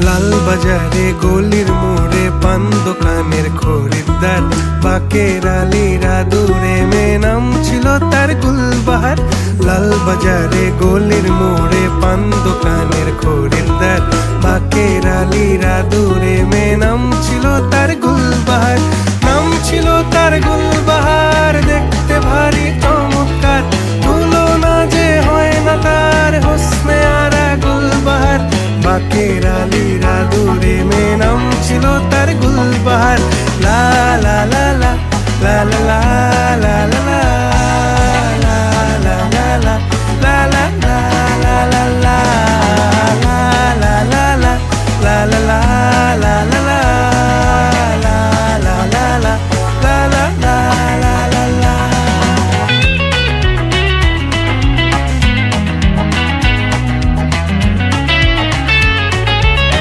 লাল বাজারে গলির মোড়ে পান দোকানের খরিদ্দার, বাকের আলীরা দূরে মেয়ে নাম ছিল তার গুলবাহার। লাল বাজারে গলির মোড়ে পান দোকানের খরিদ্দার, বাকের আলীরা দূরে মেয়ে নাম ছিল তার গুলবাহার। নাম ছিল তার গুলবাহার, দেখতে ভারী চমৎকার, তুলনা যে হয় না তার হোসনে আরা গুলবাহার। বাকের আলীরা দূরে মেয়ে নাম ছিল তার